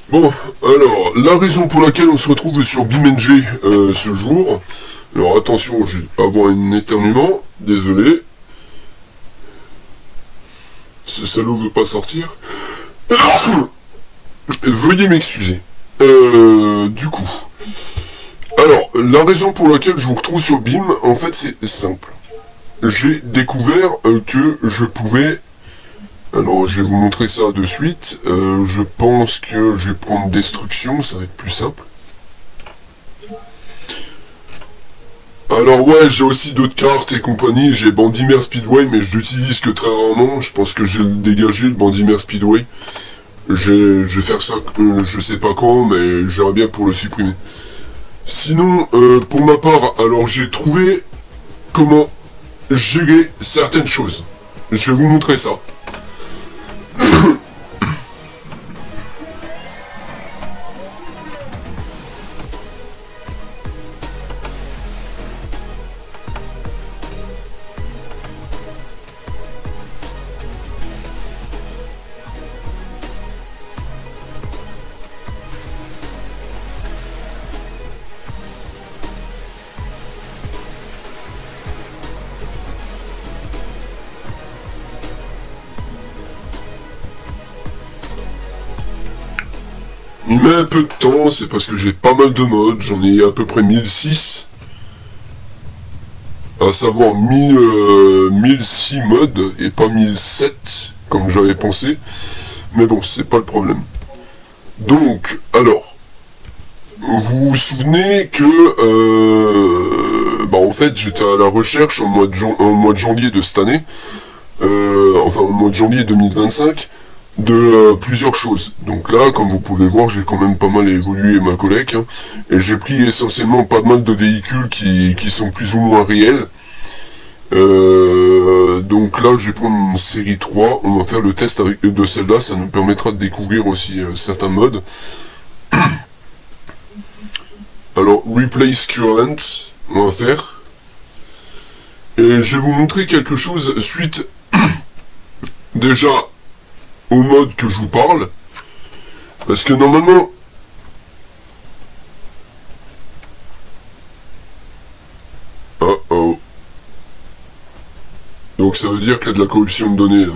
Bon, alors, la raison pour laquelle on se retrouve sur BeamNG ce jour, alors attention, je vais avoir un éternuement, désolé. Ce salaud veut pas sortir. Veuillez m'excuser. Du coup. Alors, la raison pour laquelle je vous retrouve sur Beam, en fait, c'est simple. J'ai découvert que je pouvais... Alors, je vais vous montrer ça de suite. Je pense que je vais prendre Destruction, ça va être plus simple. Alors ouais, j'ai aussi d'autres cartes et compagnie, j'ai Bandimer Speedway, mais je l'utilise que très rarement, je pense que j'ai dégagé le Bandimer Speedway. Je vais faire ça, je sais pas quand, mais j'aimerais bien pour le supprimer. Sinon, pour ma part, alors j'ai trouvé comment gérer certaines choses. Je vais vous montrer ça. Il met un peu de temps, c'est parce que j'ai pas mal de modes, j'en ai à peu près 1006. À savoir 1006 modes et pas 1007 comme j'avais pensé. Mais bon, c'est pas le problème. Donc, alors, vous vous souvenez que, en fait, j'étais à la recherche au mois de janvier de cette année, enfin au mois de janvier 2025, de plusieurs choses. Donc là, comme vous pouvez voir, j'ai quand même pas mal évolué ma collecte, hein, et j'ai pris essentiellement pas mal de véhicules qui sont plus ou moins réels. Donc là, je vais prendre une série 3, on va faire le test avec de celle-là, ça nous permettra de découvrir aussi certains modes. Alors, Replace Current, on va faire. Et je vais vous montrer quelque chose suite déjà au mode que je vous parle. Parce que normalement... Oh oh. Donc ça veut dire qu'il y a de la corruption de données là.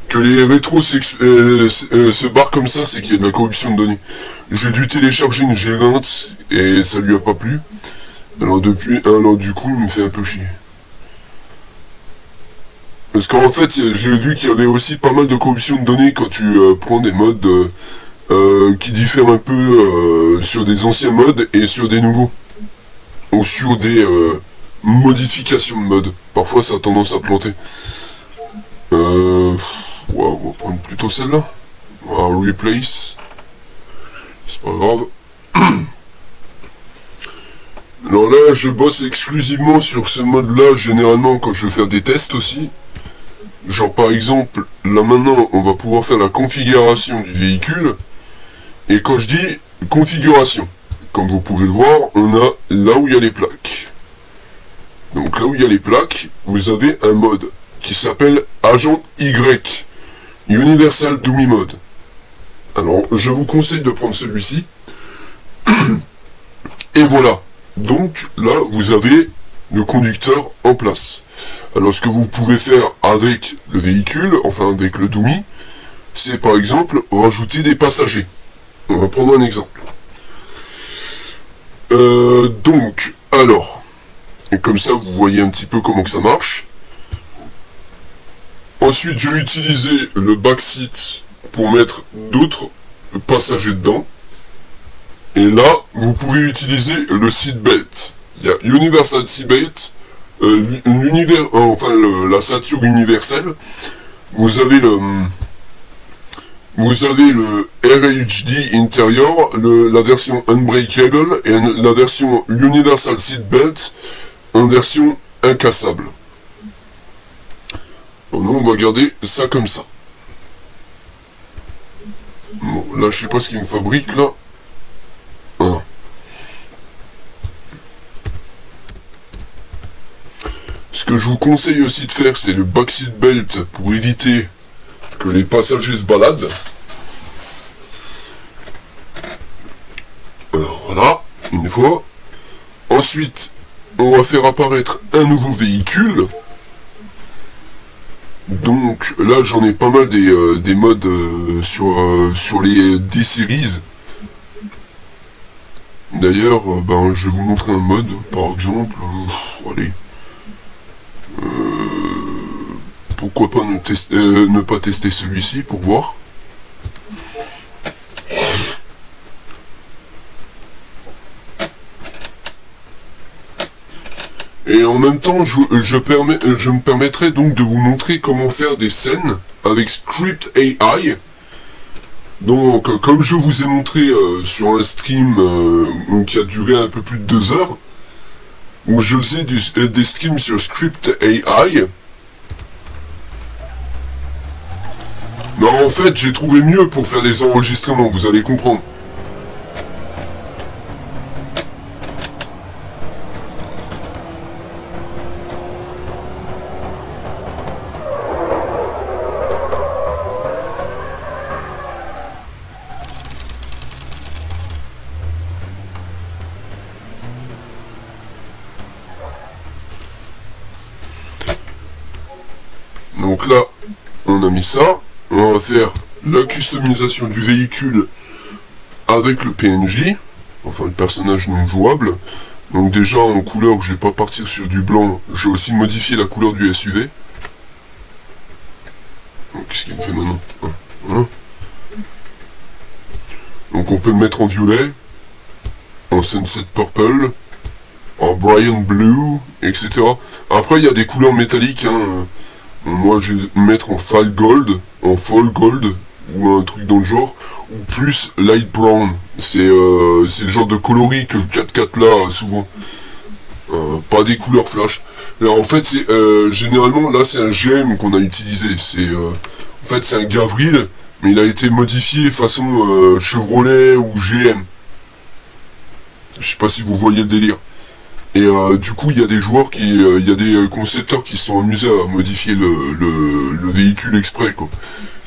Que les rétros se barrent comme ça, c'est qu'il y a de la corruption de données. J'ai dû télécharger une G20 et ça lui a pas plu. Alors depuis un an du coup, il me fait un peu chier. Parce qu'en fait, j'ai vu qu'il y avait aussi pas mal de corruption de données quand tu prends des modes qui diffèrent un peu sur des anciens modes et sur des nouveaux. Ou sur des modifications de mode. Parfois, ça a tendance à planter. Ouais, on va prendre plutôt celle-là. On va replace. C'est pas grave. Alors là, je bosse exclusivement sur ce mode-là, généralement, quand je veux faire des tests aussi. Genre, par exemple, là maintenant, on va pouvoir faire la configuration du véhicule. Et quand je dis configuration, comme vous pouvez le voir, on a là où il y a les plaques. Donc là où il y a les plaques, vous avez un mode qui s'appelle Agent Y, Universal Dummy Mode. Alors, je vous conseille de prendre celui-ci. Et voilà. Donc, là, vous avez le conducteur en place. Alors, ce que vous pouvez faire avec le véhicule, enfin avec le dummy, c'est par exemple rajouter des passagers. On va prendre un exemple. Donc, alors, et comme ça, vous voyez un petit peu comment que ça marche. Ensuite, je vais utiliser le backseat pour mettre d'autres passagers dedans. Et là, vous pouvez utiliser le seatbelt. Il y a Universal Seatbelt, la ceinture universelle. Vous avez le RHD intérieur, la version Unbreakable et la version Universal Seatbelt en version incassable. Bon, nous, on va garder ça comme ça. Bon, là, je sais pas ce qu'il me fabrique, là. Voilà. Ce que je vous conseille aussi de faire, c'est le backseat belt pour éviter que les passagers se baladent. fois. Ensuite, on va faire apparaître un nouveau véhicule. Donc là, j'en ai pas mal des modes sur les D-Series. D'ailleurs, je vais vous montrer un mode, par exemple. Allez. Pourquoi pas ne pas tester celui-ci pour voir. Et en même temps, je me permettrai donc de vous montrer comment faire des scènes avec Script AI. Donc, comme je vous ai montré sur un stream qui a duré un peu plus de 2 heures, où je faisais des streams sur Script AI, mais en fait, j'ai trouvé mieux pour faire les enregistrements, vous allez comprendre. Donc là, on a mis ça. On va faire la customisation du véhicule avec le PNJ, enfin le personnage non jouable. Donc déjà en couleur, je vais pas partir sur du blanc, je vais aussi modifier la couleur du SUV. Qu'est-ce qu'il me fait maintenant? Voilà. Donc on peut le mettre en violet, en sunset purple, en Brian blue, etc. Après il y a des couleurs métalliques, hein. Moi je vais le mettre en fall gold, ou un truc dans le genre, ou plus light brown. C'est le genre de coloris que le 4x4 là souvent. Pas des couleurs flash. Alors, en fait c'est généralement là c'est un GM qu'on a utilisé. En fait c'est un Gavril, mais il a été modifié façon Chevrolet ou GM. Je sais pas si vous voyez le délire. Et du coup, il y a des joueurs il y a des concepteurs qui se sont amusés à modifier le véhicule exprès, quoi.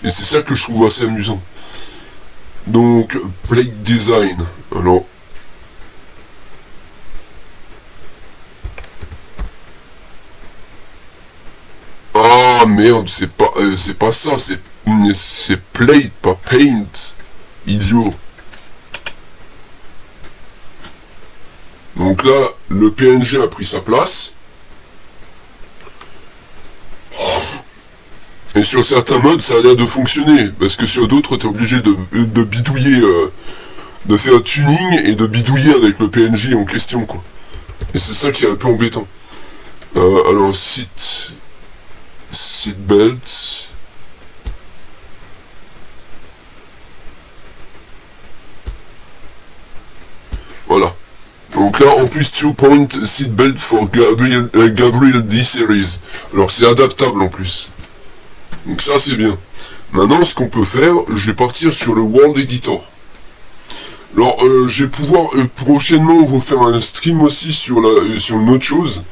Et c'est ça que je trouve assez amusant. Donc, plate design. Alors. Ah merde, c'est pas ça, c'est plate, pas paint. Idiot. Donc là, le PNG a pris sa place. Et sur certains modes, ça a l'air de fonctionner. Parce que sur d'autres, t'es obligé de bidouiller, de faire un tuning et de bidouiller avec le PNJ en question, quoi. Et c'est ça qui est un peu embêtant. Alors, seatbelt. Voilà. Donc là, en plus, 2-point seatbelt for Gabriel D-Series. Alors, c'est adaptable en plus. Donc ça, c'est bien. Maintenant, ce qu'on peut faire, je vais partir sur le World Editor. Alors, je vais pouvoir prochainement vous faire un stream aussi sur une autre chose.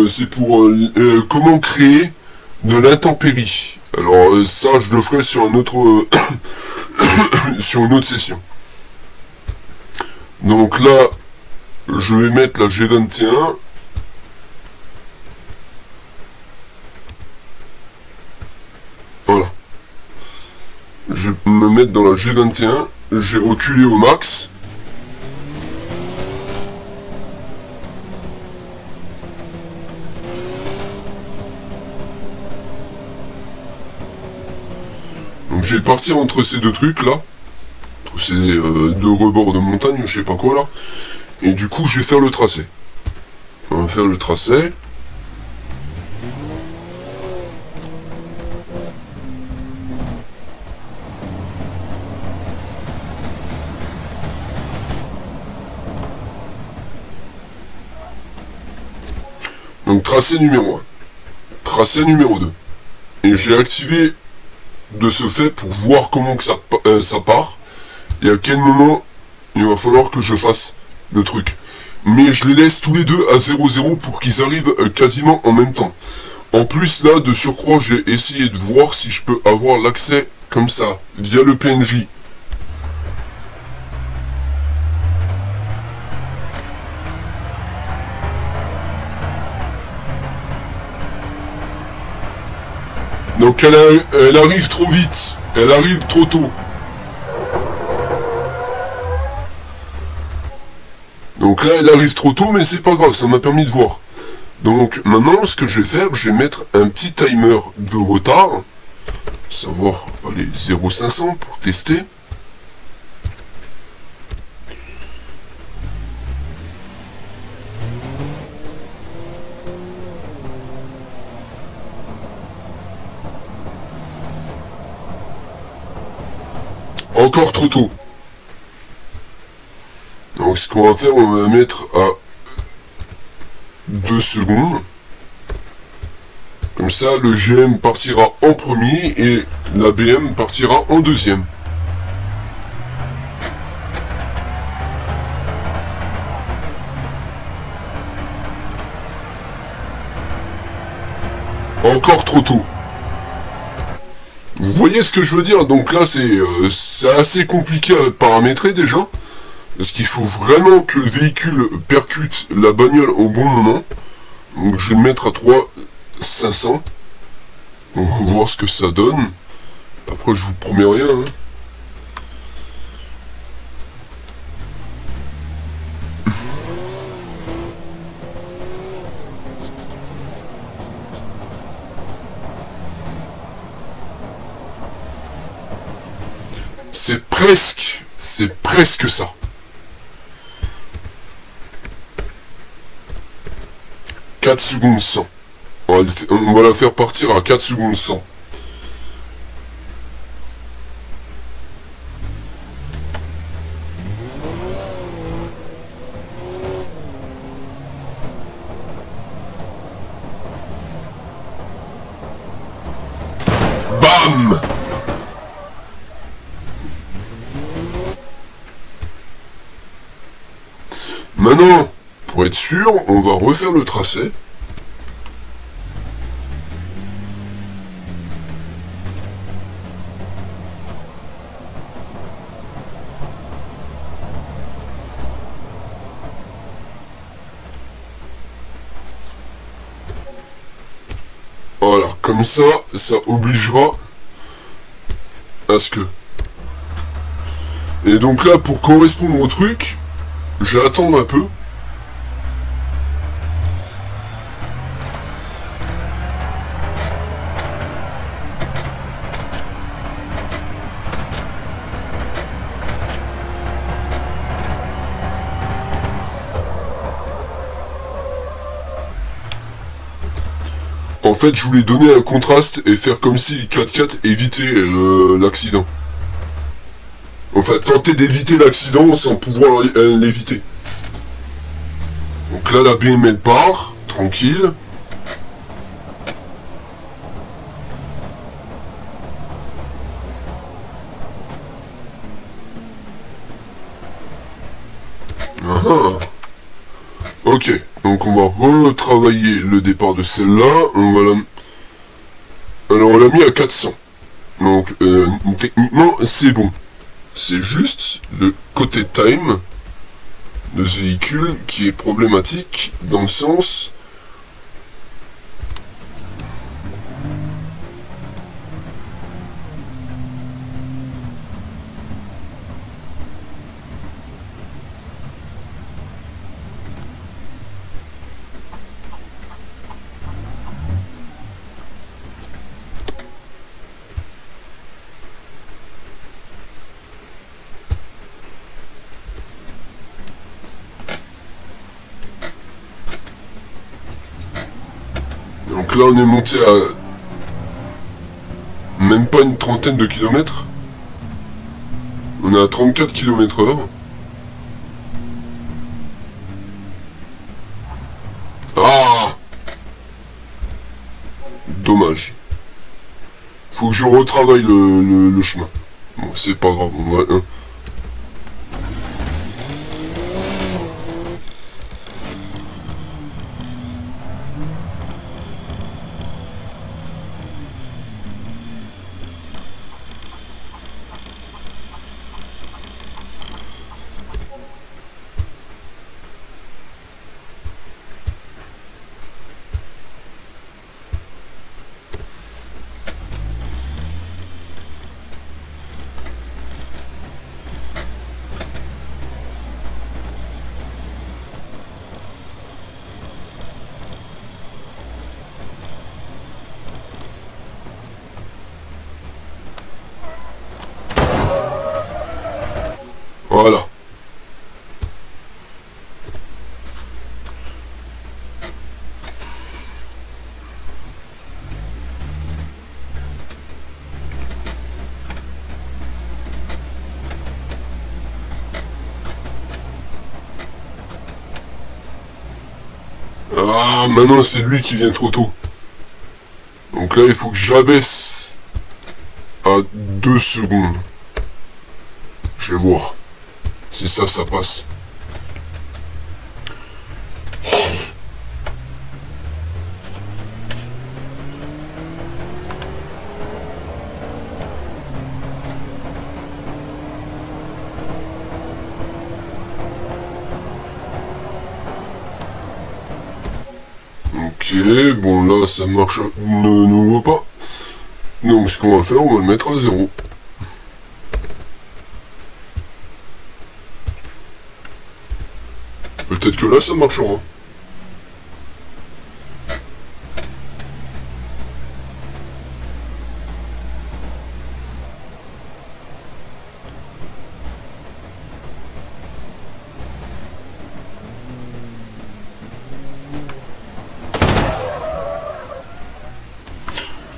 C'est pour comment créer de l'intempérie. Alors, ça, je le ferai sur un autre sur une autre session. Donc là, je vais mettre la G21. Voilà. Je vais me mettre dans la G21. Je vais reculer au max. Donc je vais partir entre ces deux trucs là. Entre ces deux rebords de montagne, je sais pas quoi là. Et du coup, je vais faire le tracé. On va faire le tracé. Donc tracé numéro 1. Tracé numéro 2. Et j'ai activé de ce fait pour voir comment que ça part. Et à quel moment il va falloir que je fasse le truc. Mais je les laisse tous les deux à 0,0 pour qu'ils arrivent quasiment en même temps. En plus là, de surcroît, j'ai essayé de voir si je peux avoir l'accès comme ça, via le PNJ. Donc elle arrive trop vite. Elle arrive trop tôt. Donc là, elle arrive trop tôt, mais c'est pas grave, ça m'a permis de voir. Donc maintenant, ce que je vais faire, je vais mettre un petit timer de retard. Savoir, allez, 0,500 pour tester. Encore trop tôt. Donc ce qu'on va faire, on va mettre à 2 secondes. Comme ça, le GM partira en premier et la BM partira en deuxième. Encore trop tôt. Vous voyez ce que je veux dire? Donc là, c'est assez compliqué à paramétrer déjà. Parce qu'il faut vraiment que le véhicule percute la bagnole au bon moment. Donc je vais le mettre à 3,500. On va voir ce que ça donne. Après, je vous promets rien. Hein. C'est presque ça. « 4 secondes 100. On va la faire partir à 4 secondes 100. Bam! Maintenant, pour être sûr, on va refaire le tracé. Voilà, comme ça obligera à ce que... Et donc là, pour correspondre au truc, je vais attendre un peu. En fait, je voulais donner un contraste et faire comme si le 4x4 évitait l'accident. En fait, tenter d'éviter l'accident sans pouvoir l'éviter. Donc là, la BM part, tranquille. Ah. Ok, donc on va retravailler le départ de celle-là. Alors on l'a mis à 400. Donc techniquement c'est bon. C'est juste le côté time de ce véhicule qui est problématique dans le sens... Donc là on est monté à même pas une trentaine de kilomètres. On est à 34 km/h. Ah! Dommage. Faut que je retravaille le chemin. Bon, c'est pas grave, on va... Ah, maintenant c'est lui qui vient trop tôt. Donc là, il faut que j'abaisse à 2 secondes. Je vais voir si ça passe. Ok, bon là ça marche, ne nous voit pas. Donc ce qu'on va faire, on va le mettre à 0. Peut-être que là ça marchera.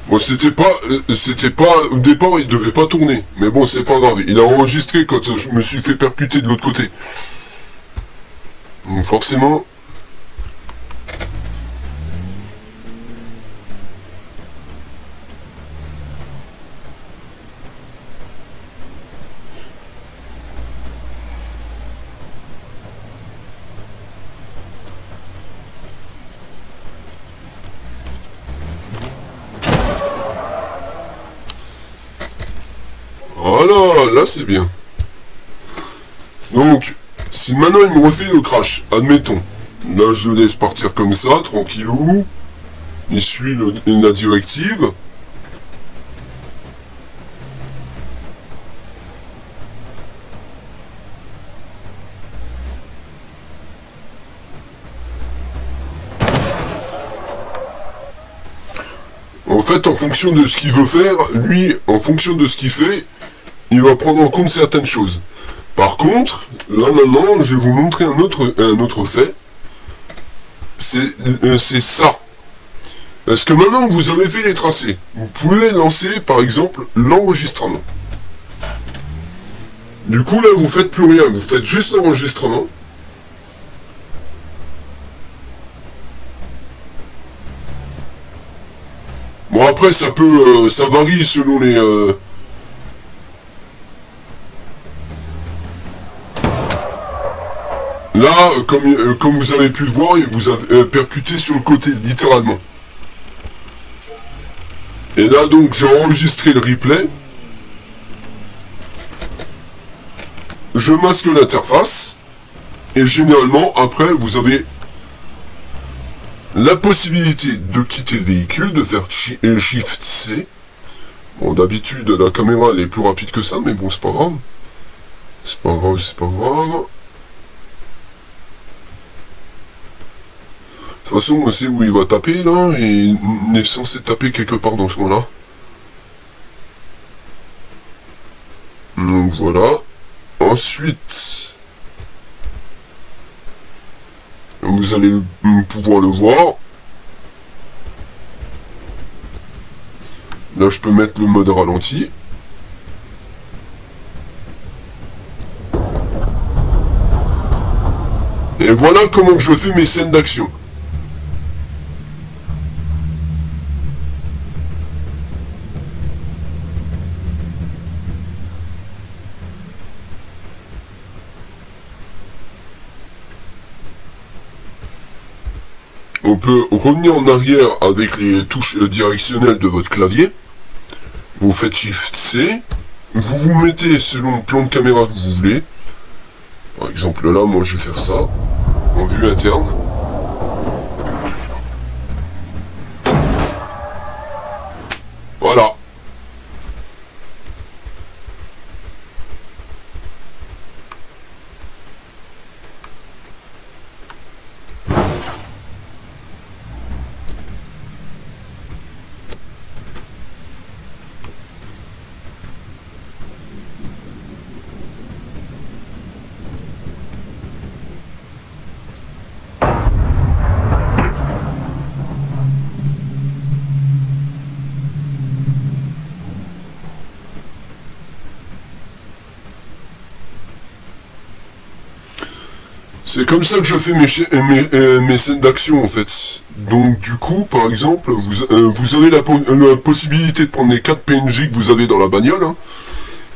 Bon, c'était pas, au départ, il devait pas tourner. Mais bon, c'est pas grave. Il a enregistré quand je me suis fait percuter de l'autre côté. Donc forcément... Voilà, là c'est bien. Donc, si maintenant il me refait le crash, admettons. Là, je le laisse partir comme ça, tranquillou. Il suit la directive. En fait, en fonction de ce qu'il veut faire, lui, en fonction de ce qu'il fait, il va prendre en compte certaines choses. Par contre, là maintenant, je vais vous montrer un autre fait. C'est ça. Parce que maintenant que vous avez fait les tracés, vous pouvez lancer, par exemple, l'enregistrement. Du coup, là, vous faites plus rien, vous faites juste l'enregistrement. Bon, après, ça varie selon les... Là, comme vous avez pu le voir, il vous a percuté sur le côté, littéralement. Et là, donc, j'ai enregistré le replay. Je masque l'interface. Et généralement, après, vous avez la possibilité de quitter le véhicule, de faire Shift C. Bon, d'habitude, la caméra, elle est plus rapide que ça, mais bon, c'est pas grave. C'est pas grave, c'est pas grave. De toute façon, on sait où il va taper, là, et il est censé taper quelque part dans ce coin-là. Donc voilà. Ensuite, vous allez pouvoir le voir. Là, je peux mettre le mode ralenti. Et voilà comment je fais mes scènes d'action. On peut revenir en arrière avec les touches directionnelles de votre clavier. Vous faites Shift C. Vous vous mettez selon le plan de caméra que vous voulez. Par exemple là, moi je vais faire ça. En vue interne. Voilà. C'est comme ça que je fais mes scènes d'action en fait. Donc du coup, par exemple, vous avez la possibilité de prendre les 4 PNJ que vous avez dans la bagnole. Hein.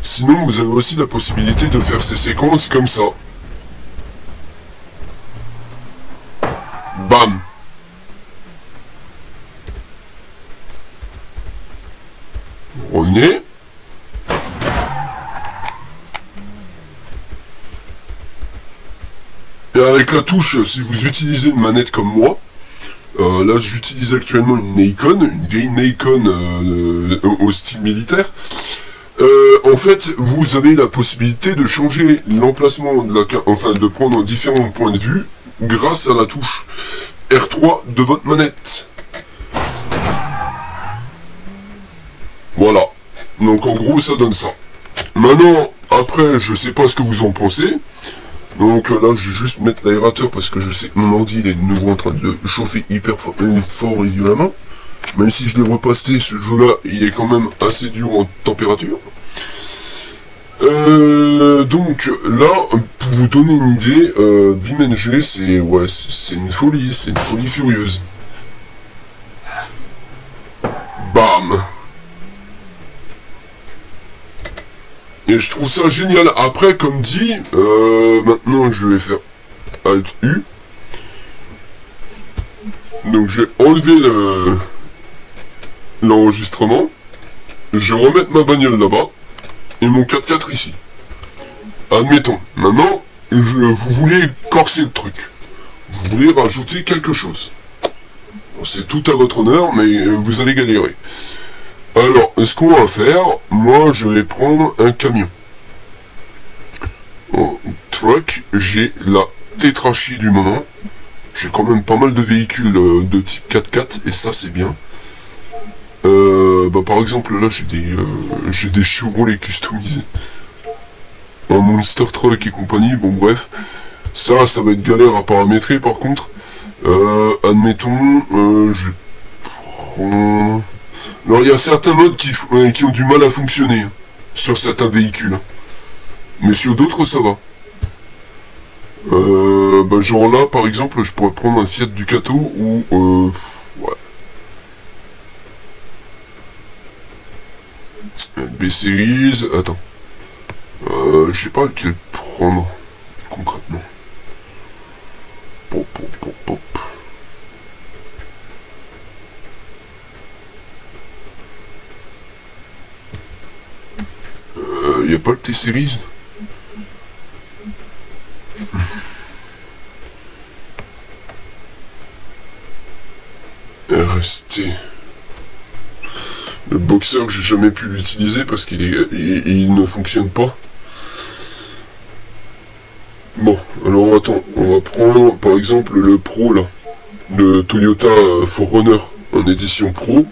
Sinon, vous avez aussi la possibilité de faire ces séquences comme ça. Bam. Vous revenez. Et avec la touche, si vous utilisez une manette comme moi, là j'utilise actuellement une Nikon, une vieille Nikon au style militaire. En fait, vous avez la possibilité de changer l'emplacement de la carte, enfin de prendre différents points de vue grâce à la touche R3 de votre manette. Voilà. Donc en gros, ça donne ça. Maintenant, après, je sais pas ce que vous en pensez. Donc là, je vais juste mettre l'aérateur parce que je sais que mon ordi il est de nouveau en train de chauffer hyper fort et violemment. Même si je l'ai repasté, ce jeu-là, il est quand même assez dur en température. Donc là, pour vous donner une idée, BeamNG, c'est une folie furieuse. Bam. Et je trouve ça génial. Après, comme dit, maintenant je vais faire Alt U. Donc je vais enlever l'enregistrement. Je vais remettre ma bagnole là-bas. Et mon 4x4 ici. Admettons. Maintenant, vous voulez corser le truc. Vous voulez rajouter quelque chose. Bon, c'est tout à votre honneur, mais vous allez galérer. Alors, ce qu'on va faire, moi je vais prendre un camion. En truck, j'ai la tétrachie du moment. J'ai quand même pas mal de véhicules de type 4x4 et ça c'est bien. Par exemple là j'ai des Chevrolet customisés. Un Monster Truck et compagnie, bon bref. Ça va être galère à paramétrer par contre. Admettons, je vais prendre... Alors il y a certains modes qui ont du mal à fonctionner hein, sur certains véhicules. Mais sur d'autres ça va. Genre là par exemple je pourrais prendre un Fiat Ducato ou ouais. B-Series, attends. Je sais pas lequel prendre concrètement. Pop. Y a pas le T-Series? RST. Le boxeur que j'ai jamais pu l'utiliser parce il ne fonctionne pas. Bon, alors attends, on va prendre par exemple le Pro là. Le Toyota 4Runner en édition Pro.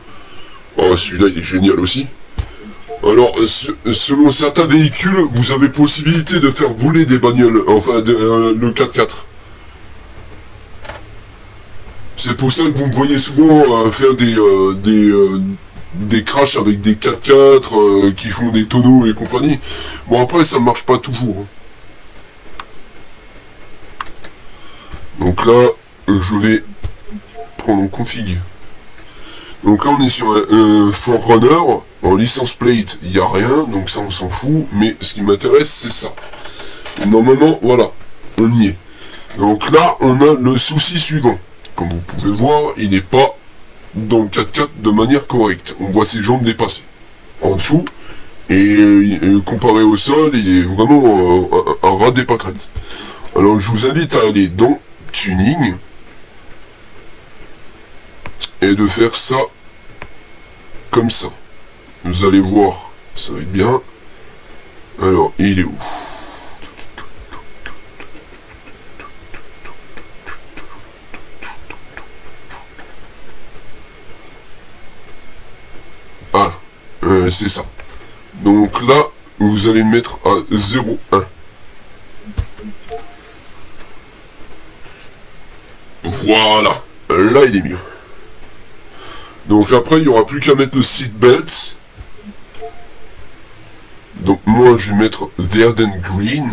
Ah, celui-là il est génial aussi. Alors, selon certains véhicules, vous avez possibilité de faire voler des bagnoles, enfin le 4x4. C'est pour ça que vous me voyez souvent faire des crashs avec des 4x4 qui font des tonneaux et compagnie. Bon après ça marche pas toujours. Hein. Donc là, je vais prendre en config. Donc là on est sur un 4Runner, en licence plate il n'y a rien, donc ça on s'en fout, mais ce qui m'intéresse c'est ça. Et normalement, voilà, on y est. Donc là on a le souci suivant. Comme vous pouvez voir, il n'est pas dans le 4x4 de manière correcte. On voit ses jambes dépasser en dessous, et comparé au sol, il est vraiment un rat des pâquerettes. Alors je vous invite à aller dans Tuning, et de faire ça comme ça. Vous allez voir, ça va être bien. Alors, il est où? Ah, c'est ça. Donc là, vous allez le mettre à 0,1. Voilà. Là, il est mieux. Donc après, il n'y aura plus qu'à mettre le seatbelt. Donc moi, je vais mettre Verd and Green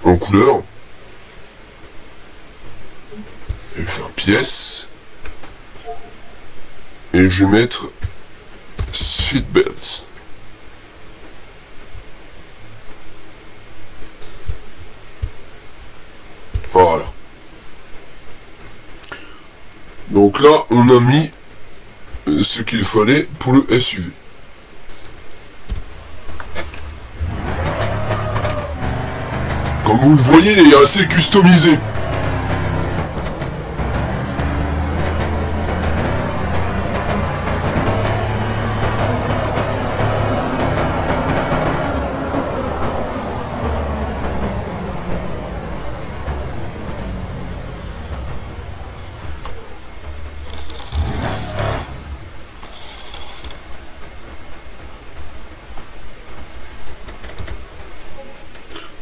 en couleur. Et faire pire. pièce. Et je vais mettre seatbelt. Voilà. Donc là, on a mis ce qu'il fallait pour le SUV. Comme vous le voyez, il est assez customisé.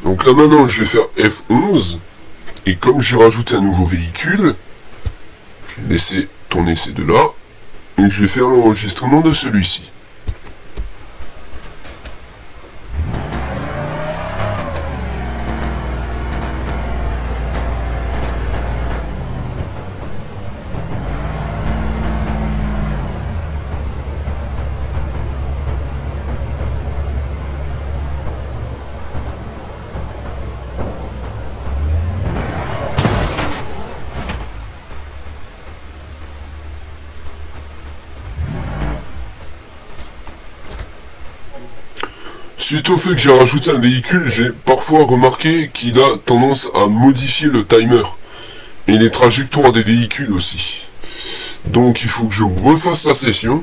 Donc là maintenant je vais faire F11 et comme j'ai rajouté un nouveau véhicule, je vais laisser tourner ces deux-là et je vais faire l'enregistrement de celui-ci. Suite au fait que j'ai rajouté un véhicule, j'ai parfois remarqué qu'il a tendance à modifier le timer et les trajectoires des véhicules aussi. Donc il faut que je refasse la session.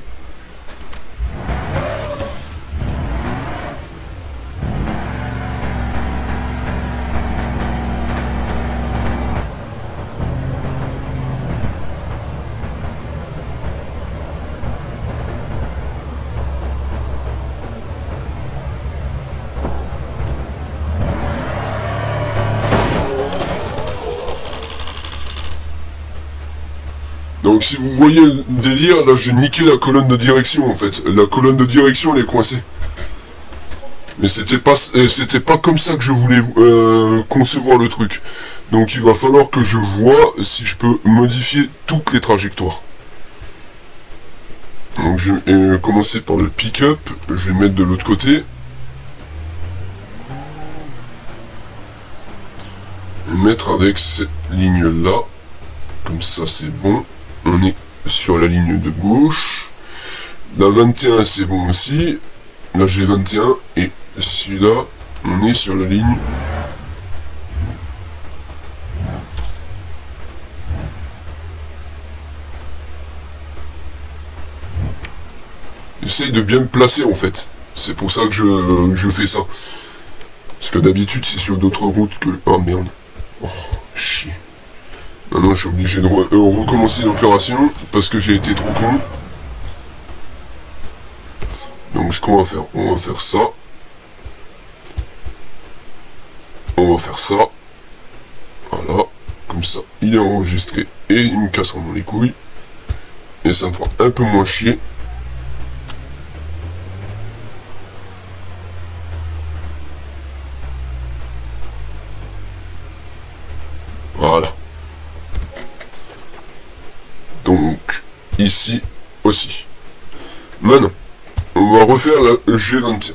Donc si vous voyez le délire, là j'ai niqué la colonne de direction en fait. La colonne de direction elle est coincée. Mais c'était pas comme ça que je voulais concevoir le truc. Donc il va falloir que je vois si je peux modifier toutes les trajectoires. Donc je vais commencer par le pick-up, je vais le mettre de l'autre côté. Et mettre avec cette ligne là. Comme ça c'est bon. On est sur la ligne de gauche. La 21 c'est bon aussi. Là j'ai 21 et celui-là on est sur la ligne. J'essaye de bien me placer en fait. C'est pour ça que je fais ça. Parce que d'habitude c'est sur d'autres routes que... Oh merde. Oh chier. Maintenant je suis obligé de recommencer l'opération parce que j'ai été trop con. Donc ce qu'on va faire, on va faire ça. On va faire ça. Voilà. Comme ça, il est enregistré et il me cassera dans les couilles. Et ça me fera un peu moins chier. Voilà. Donc, ici aussi. Maintenant, on va refaire la G21.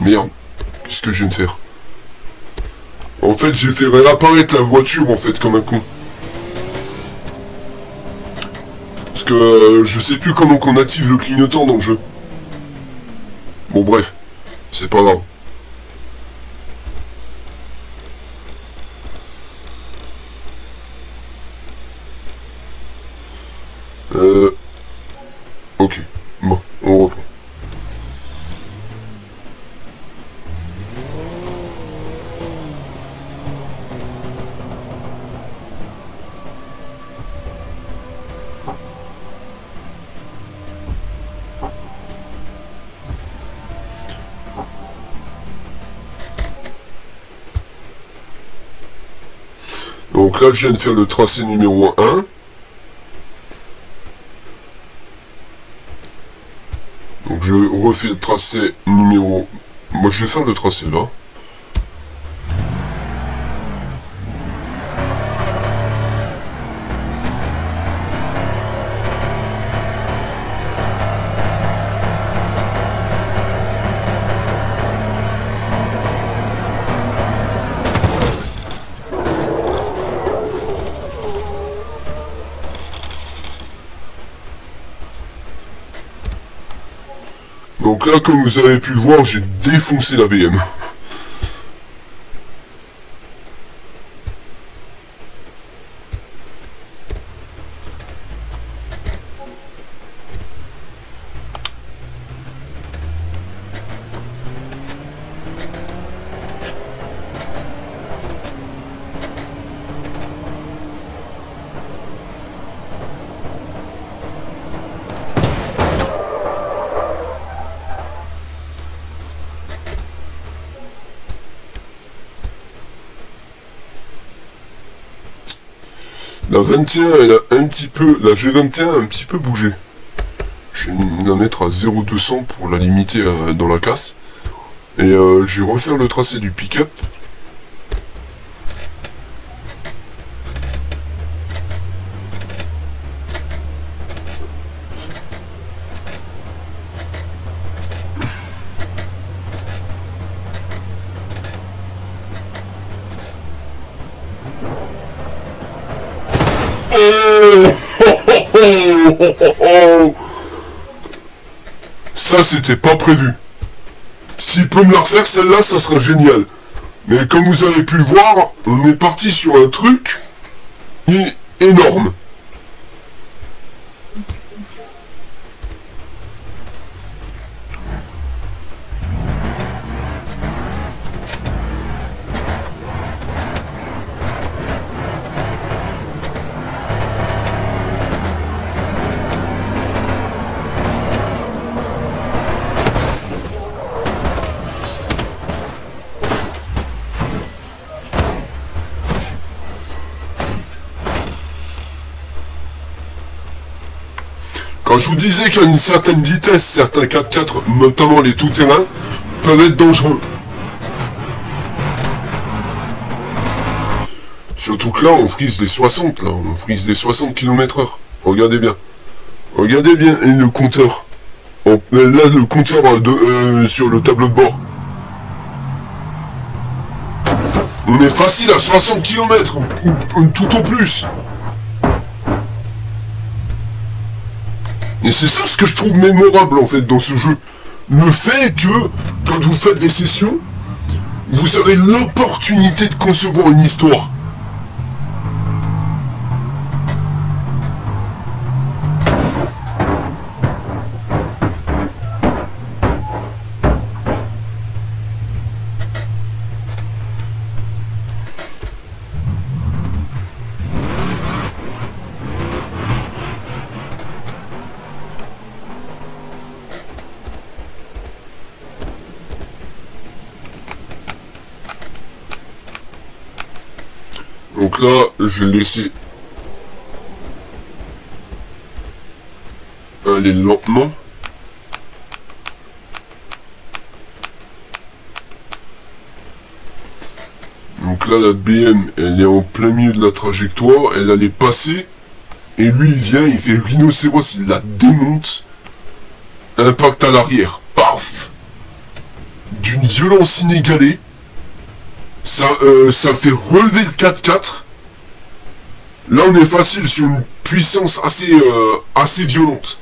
Merde, qu'est-ce que je viens de faire? En fait, j'ai fait réapparaître la voiture, en fait, comme un con. Parce que je sais plus comment qu'on active le clignotant dans le jeu. Bon, bref, c'est pas grave. Ok, bon, on reprend. Donc là, je viens de faire le tracé numéro 1. refais le tracé numéro... Moi je vais faire le tracé là. Donc là, comme vous avez pu le voir, j'ai défoncé la BM. La 21, elle a un petit peu, la G21 a un petit peu bougé. Je vais la mettre à 0,200 pour la limiter dans la casse. Et je vais refaire le tracé du pick-up. Ça, c'était pas prévu. S'il peut me la refaire, celle-là, ça serait génial. Mais comme vous avez pu le voir, on est parti sur un truc énorme. Quand je vous disais qu'à une certaine vitesse, certains 4x4, notamment les tout-terrain, peuvent être dangereux. Surtout que là, on frise des 60, là, on frise des 60 km/h. Regardez bien. Regardez bien et le compteur. Là, le compteur sur le tableau de bord. On est facile à 60 km, ou tout au plus. Et c'est ça ce que je trouve mémorable en fait dans ce jeu. Le fait que, quand vous faites des sessions, vous avez l'opportunité de concevoir une histoire. Donc là, je vais laisser aller lentement. Donc là, la BM, elle est en plein milieu de la trajectoire, elle allait passer, et lui, il vient, il fait rhinocéros, il la démonte, impact à l'arrière, paf, d'une violence inégalée. Ça fait relever le 4x4. Là, on est facile sur une puissance assez violente.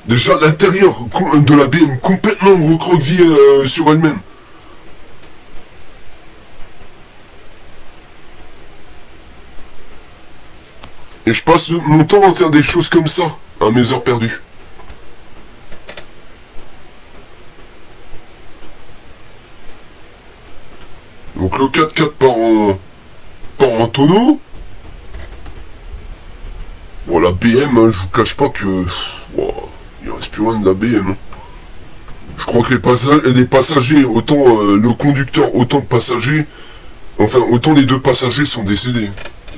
Déjà, l'intérieur de la BM complètement recroquevillé sur elle-même. Et je passe mon temps à faire des choses comme ça, à mes heures perdues. Donc le 4x4 part en tonneau. Bon, la BM, hein, je vous cache pas que... il reste plus loin de la BM. Hein. Je crois que les passagers, autant le conducteur, autant le passager... Enfin, autant les deux passagers sont décédés.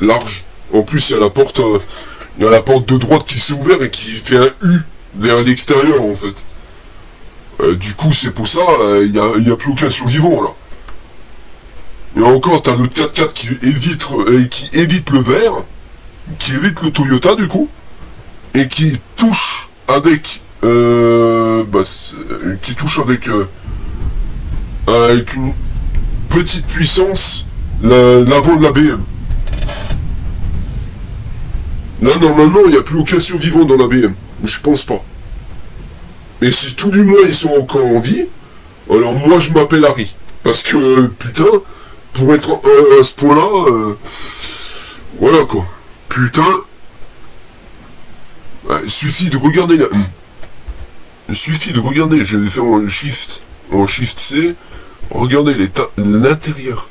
Large. En plus, il y a la porte de droite qui s'est ouverte et qui fait un U vers l'extérieur, en fait. Du coup, c'est pour ça, il y a plus aucun survivant, là. Et encore, t'as le 4x4 qui évite le vert, qui évite le Toyota, du coup, et qui touche avec... qui touche avec une petite puissance l'avant de la BM. Là, normalement, il n'y a plus aucun survivant dans la BM. Je pense pas. Et si tout du moins ils sont encore en vie, alors moi je m'appelle Harry. Parce que, putain, pour être à ce point-là, voilà quoi. Putain, il suffit de regarder là. Il suffit de regarder, je vais faire en shift C, regardez l'intérieur.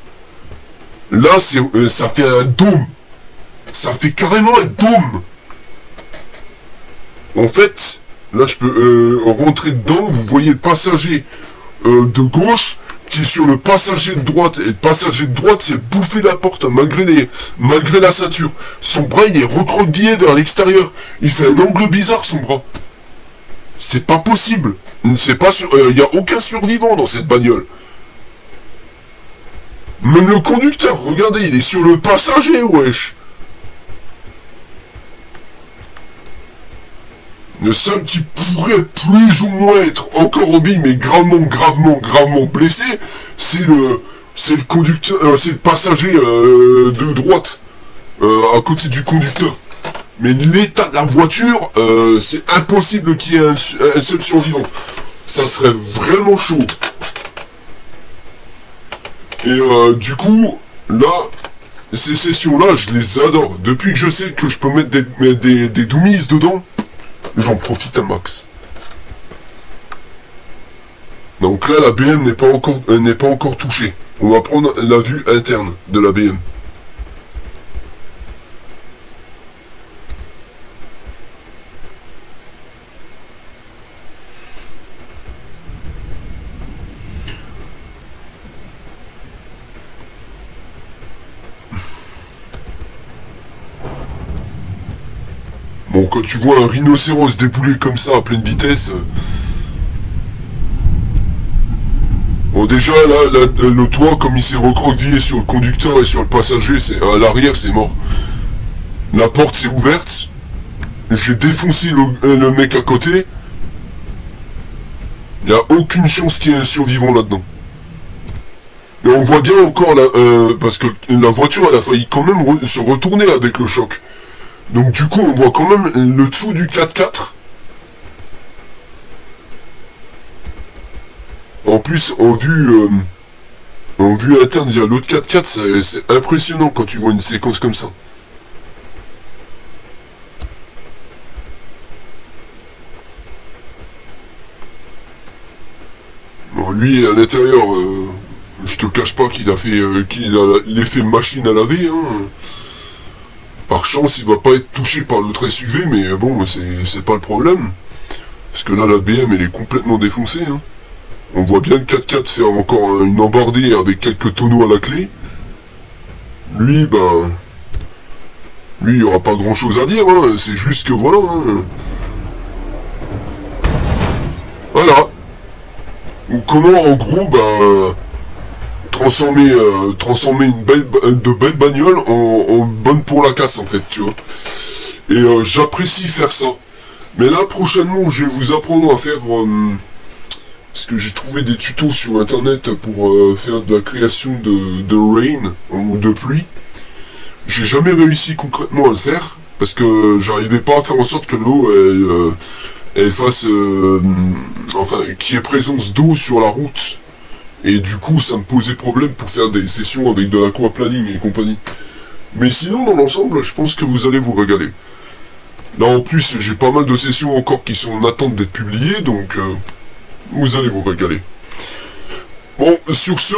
Là, ça fait un dôme. Ça fait carrément un dôme. En fait, là je peux rentrer dedans, vous voyez le passager de gauche qui est sur le passager de droite. Et le passager de droite s'est bouffé la porte malgré la ceinture. Son bras il est recroquevillé vers l'extérieur. Il fait un angle bizarre son bras. C'est pas possible. C'est pas il y a aucun survivant dans cette bagnole. Même le conducteur, regardez, il est sur le passager, wesh. Le seul qui pourrait plus ou moins être encore en vie, mais gravement blessé, c'est le conducteur, c'est le passager de droite, à côté du conducteur. Mais l'état de la voiture, c'est impossible qu'il y ait un seul survivant. Ça serait vraiment chaud. Et du coup, là, ces sessions-là, je les adore. Depuis que je sais que je peux mettre des dummies dedans, j'en profite un max. Donc là, la BM n'est pas encore touchée. On va prendre la vue interne de la BM. Bon, quand tu vois un rhinocéros débouler comme ça à pleine vitesse... Bon, déjà, là, le toit, comme il s'est recroquevillé sur le conducteur et sur le passager, à l'arrière, c'est mort. La porte s'est ouverte. J'ai défoncé le mec à côté. Il n'y a aucune chance qu'il y ait un survivant là-dedans. Et on voit bien encore, parce que la voiture, elle a failli quand même se retourner avec le choc. Donc du coup, on voit quand même le dessous du 4x4. En plus, en vue interne, il y a l'autre 4x4, c'est impressionnant quand tu vois une séquence comme ça. Bon, lui, à l'intérieur, je te cache pas qu'il a l'effet machine à laver, hein. Par chance, il va pas être touché par l'autre SUV, mais bon, c'est pas le problème. Parce que là, la BM, elle est complètement défoncée, hein. On voit bien le 4x4 faire encore une embardée avec quelques tonneaux à la clé. Lui, lui, il n'y aura pas grand chose à dire, hein. C'est juste que voilà, hein. Voilà. Ou comment, en gros, transformer de belles bagnoles en bonnes pour la casse, en fait, tu vois. Et j'apprécie faire ça. Mais là, prochainement, je vais vous apprendre à faire... parce que j'ai trouvé des tutos sur internet pour faire de la création de rain, ou de pluie. J'ai jamais réussi concrètement à le faire, parce que j'arrivais pas à faire en sorte que l'eau, elle fasse... enfin, qu'il y ait présence d'eau sur la route. Et du coup, ça me posait problème pour faire des sessions avec de l'aquaplaning et compagnie. Mais sinon, dans l'ensemble, je pense que vous allez vous régaler. Là, en plus, j'ai pas mal de sessions encore qui sont en attente d'être publiées, donc vous allez vous régaler. Bon, sur ce,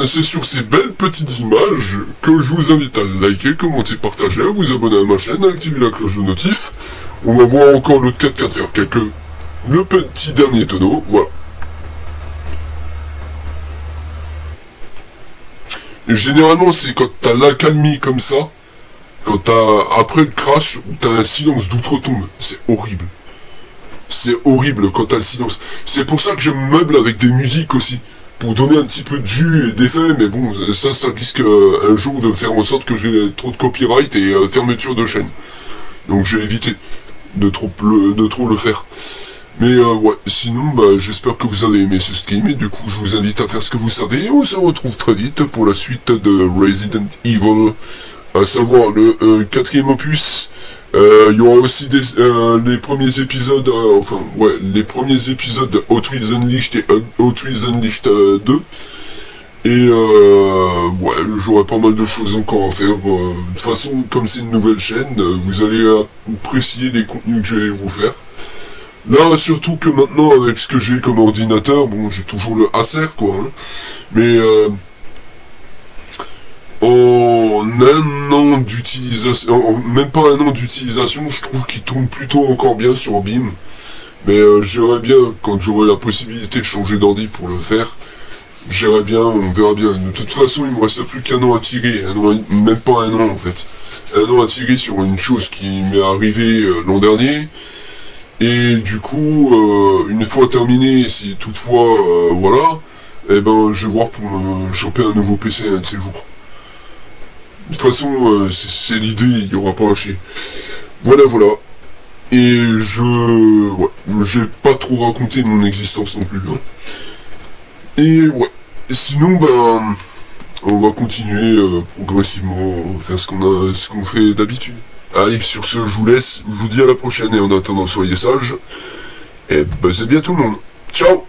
c'est sur ces belles petites images que je vous invite à liker, commenter, partager, à vous abonner à ma chaîne, à activer la cloche de notif. On va voir encore l'autre 4x4 faire le petit dernier tonneau, voilà. Et généralement, c'est quand t'as l'accalmie comme ça, quand après le crash, t'as un silence d'outre-tombe. C'est horrible. C'est horrible quand t'as le silence. C'est pour ça que je meuble avec des musiques aussi. Pour donner un petit peu de jus et d'effet, mais bon, ça risque un jour de faire en sorte que j'ai trop de copyright et fermeture de chaîne. Donc j'ai évité de trop le faire. Mais ouais, sinon, bah, j'espère que vous avez aimé ce stream, et du coup, je vous invite à faire ce que vous savez, et on se retrouve très vite pour la suite de Resident Evil, à savoir le quatrième opus. Il y aura aussi les premiers épisodes, les premiers épisodes de Hot Wheels Unleashed et Hot Wheels Unleashed 2. Et ouais, j'aurai pas mal de choses encore à faire. De toute façon, comme c'est une nouvelle chaîne, vous allez apprécier les contenus que je vais vous faire. Là, surtout que maintenant, avec ce que j'ai comme ordinateur, bon, j'ai toujours le Acer, quoi. Hein, mais en un an d'utilisation, même pas un an d'utilisation, je trouve qu'il tourne plutôt encore bien sur Beam. Mais j'aimerais bien, quand j'aurai la possibilité de changer d'ordi pour le faire, j'irai bien, on verra bien. De toute façon, il me reste plus qu'un an à tirer, même pas un an en fait. Un an à tirer sur une chose qui m'est arrivée l'an dernier. Et du coup, une fois terminé, si toutefois, voilà, eh ben, je vais voir pour me choper un nouveau PC un de ces jours. De toute façon, c'est l'idée, il n'y aura pas à chier. Voilà, voilà. Et ouais, j'ai pas trop raconté mon existence non plus. Hein. Et ouais. Sinon, ben, on va continuer progressivement à faire ce qu'on fait d'habitude. Allez, sur ce, je vous laisse, je vous dis à la prochaine, et en attendant, soyez sages, et buzzez bien tout le monde. Ciao!